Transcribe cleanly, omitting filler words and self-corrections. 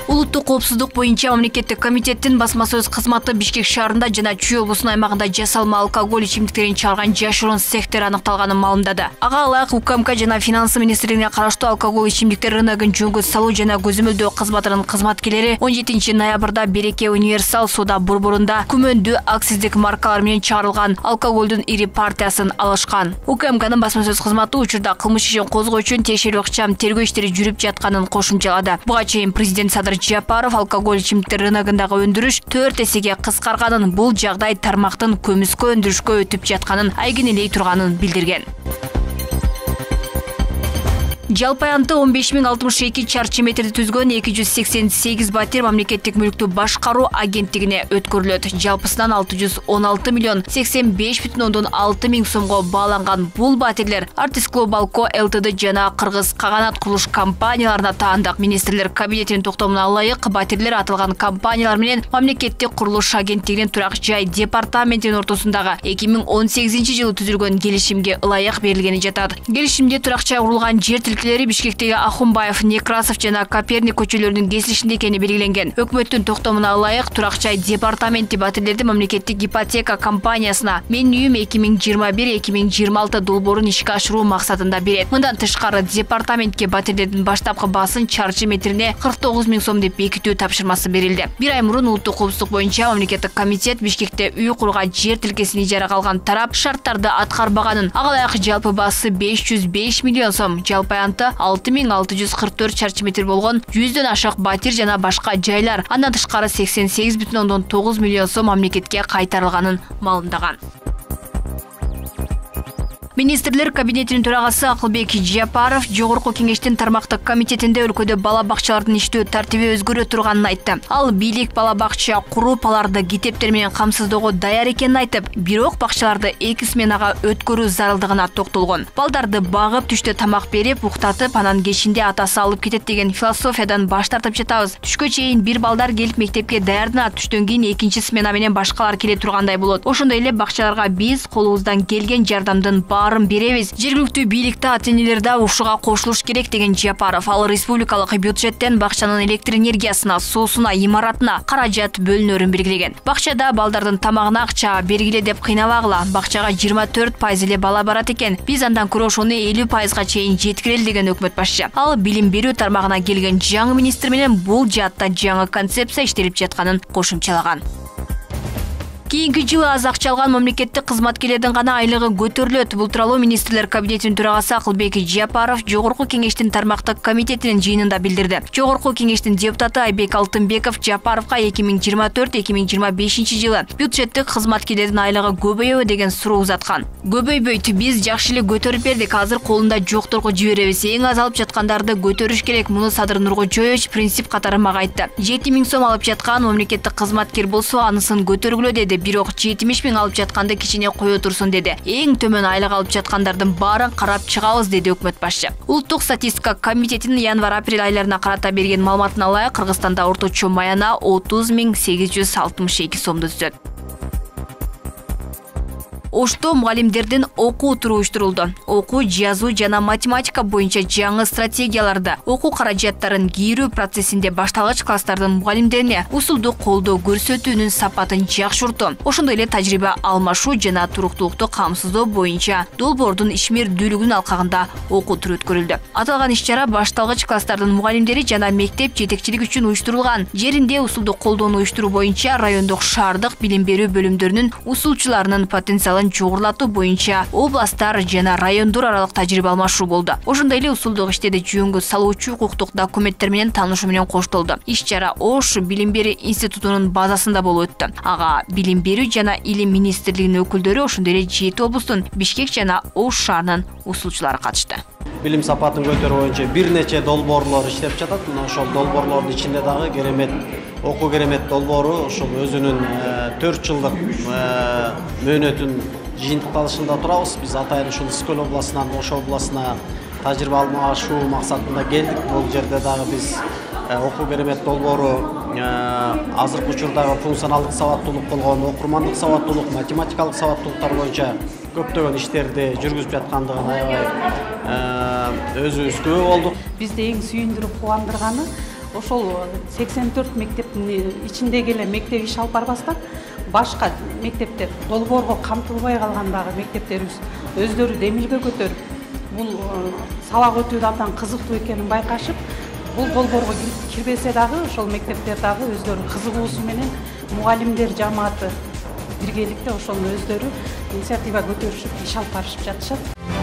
Улуттук коопсуздук боюнча мамлекеттик комитеттин басма сөз кызматы Бишкек шаарында жана Чүй облусунун аймагында жасалма алкоголь ичимдиктерин чыгарган жашыруун сектор аныкталганын маалымдады. Ага ылайык УКМК жана финансы министрлигине караштуу алкоголь ичимдиктер рыногун жөнгө салуу жана көзөмөлдөө кызматынын кызматкерлери 17 ноябрда Береке универсал соода борборунда күмөндүү акциздик маркалар менен чыгарылган алкоголдун ири партиясын алышкан. УКМКнын басма сөз кызматы учурда кылмыш ишин козгоо үчүн тиешелүү ыкчам тергөө иштери жүрүп жатканын кошумчалады. Буга чейин президент Садыр Жапаров алкоголь ичимдиктер рыногундагы өндүрүш 4 эсеге кыскарганын, бул жагдай тармактын көмүскө өндүрүшкө өтүп жатканын айгинелей турганын билдирген. Жалпы аянты 15.062 чарчы метрди түзгөн 288 батир мамлекеттик мүлктү башкаруу агенттигине өткөрүлөт. Жалпысынан 616,85,6 миң сомго бааланган бул батирлер Artis Global Co Ltd жана Кыргыз Каганат курулуш компанияларына таандык. Министрлер кабинетинин токтомуна ылайык батирлер атылган компаниялар менен мамлекеттик курулуш агенттигинин турак жай департаментинин ортосундагы 2018-жылы түзүлгөн келишимге ылайык берилгени жатат. Келишимде турак жай курулган жер Бишкектеги Ахунбаев, Некрасов жана Коперник көчөлөрүнүн кесилишинде экени белгиленген. Өкмөттүн токтомуна ылайык турак жай департаменти батирлерди мамлекеттик ипотека компаниясына Мен үйүм 2021-2026 долбоорун ишке ашыруу максатында берет. Мындан тышкары департаментке батирлердин баштапкы басын чарчы метрине 49 миң сом деп бекитүү тапшырмасы берилди. Бир ай мурун улуттук коопсуздук боюнча мамлекеттик комитет Бишкекте үй курууга жер тилкесин ижарага алган тарап шарттарды аткарбаганын, ага ылайык жалпы баасы 505 миллион сом, жалпы 6644 чарчы метр болгон 100дөн ашык батир жана башка жайлар, андан тышкары 88,9 миллион сом мамлекетке кайтарылганын маалымдаган. Министрлер кабинетинин төрагасы Акылбек Жапаров жогорку кеңештин тармактык комитетинде өлкөдө бала бакчалардын иштөө тартиби өзгөрө турганын айтты. Ал бийлик бала бакча куруп, аларды китептер менен камсыздоого даяр экенин айтып, бирок бакчаларды 2 сменага өткөрүү зарылдыгына токтолгон. Балдарды багып, түштө тамак берип, уктатып, анан кечинде атасы алып кетет деген философиядан баш тартып жатабыз. Түшкө чейин бир балдар келип мектепке даярданат, түштөн кийин экинчи смена менен башкалар келе тургандай болот. Ошондой эле бакчаларга биз колубуздан келген жардамдын беребиз. Жергиликтүү бийликте ата-энелер да ушуга кошулуш керек деген Жапаров. Ал республикалык бюджеттен бакчанын электр энергиясына, суусуна, имаратына каражат бөлүнөрүн белгилеген. Бакчада балдардын тамагына акча бергиле деп кыйнабагыла. Бакчага 24% эле бала барат экен. Биз андан көрө ошону 50%га чейин жеткирели деген өкмөт башчы. Ал билим берүү тармагына келген жаңы министр менен бул жаатта жаңы концепция иштелип жатканын кошумчалаган. Кийинки жылы аз акча алган мамлекеттик кызматкерлердин гана айлыгы көтөрүлөт. Бул тууралуу министрлер кабинетинин төрагасы Акылбек Жапаров жогорку кеңештин тармактык комитетинин жыйынында билдирди. Жогорку кеңештин депутаты Айбек Алтынбеков Жапаровго 2024-2025 жылы бюджеттик кызматкерлердин айлыгы көбөйөбү деген суроо узаткан. Көбөйбөйт, биз жакшы эле көтөрүп бердик, азыр колунда жокторго жиберебиз. Эң аз алып жаткандарды көтөрүш керек. Муну Садыр Нуркожоевич принцип катары мага айтты. 7 миң сом алып жаткан мамлекеттик кызматкер болсо анысын көтөргүлө деди. Бирок 70 миң алып жатканды кичине кое турсун деди. Эң төмөн айлык алып жаткандардын баарын карап чыгабыз деди өкмөт башчы. Улуттук статистика комитетинин январь-апрель айларына карата берген маалыматына ылайык Кыргызстанда орточо маяна 30.862 сомду түзөт. Ошто мугалимдердин окуу туру уюштурулду. Окуу, жазуу жана математика боюнча жаңы стратегияларды, окуу каражаттарын кийрүү процессинде башталгыч класстардын мугалимдерине усулдук колдоо көрсөтүүнүн сапатын жакшыртуу, ошондой эле тажрыйба алмашуу жана туруктуулукту камсыздоо боюнча долбоордун ишмердүүлүгүнүн алкагында окуу туру өткөрүлдү. Аталган иш-чара башталгыч класстардын мугалимдери жана мектеп жетекчилиги үчүн уюштурулган. Жеринде усулдук колдоону уюштуруу боюнча райондук шаардык билим берүү бөлүмдөрүнүн усулчуларынын потенциалын жогорулатуу боюнча областтар жана райондор аралык тажрыйба алмашуу болду. Ошондой эле усулдук иштерди жөнгө салуучу укуктук документтер менен таанышуу менен коштолду. Иш-чара Ош билим берүү институтунун базасында болуп өттү. Ага билим берүү жана илим министрлигинин өкүлдөрү, ошондой эле 7 облустун Бишкек жана Ош шаарынын усулчулары катышты. Билим сапатын көтөрүү боюнча бир нече долбоорлор иштеп жатат. Мына ошол долбоорлордун ичинде дагы керемет окуу керемет долбоору ошол өзүнүн 4 жылдык мөөнөтүн жыйынтыкталышында турабыз. Биз атайын ушул Искөл областынан Ош областына тажрыйба алмашуу максатында келдик. Бул жерде дагы биз окуу керемет долбоору азыркы учурдагы функционалдык сабаттуулук болгон окурмандык сабаттуулук, математикалык сабаттуулуктар боюнча көптөгөн иштерди жүргүзүп жаткандыгын аябай өзүбүз күбө болдук. Бизди эң сүйүндүрүп кубандырганы ошол 84 мектептин ичиндеги эле мектеп иш алып барбастан башка мектептер, долбоорго камтылбай калган дагы мектептерибиз өздөрү демилге көтөрүп, бул сабак өтүүдө абдан кызыктуу экенин байкашып, бул долбоорго кирбесе дагы ошол мектептер дагы өздөрү кызыгуусу менен мугалимдер жамааты биргеликте ошону өздөрү инициатива көтөрүшүп иш алып барышып жатышат.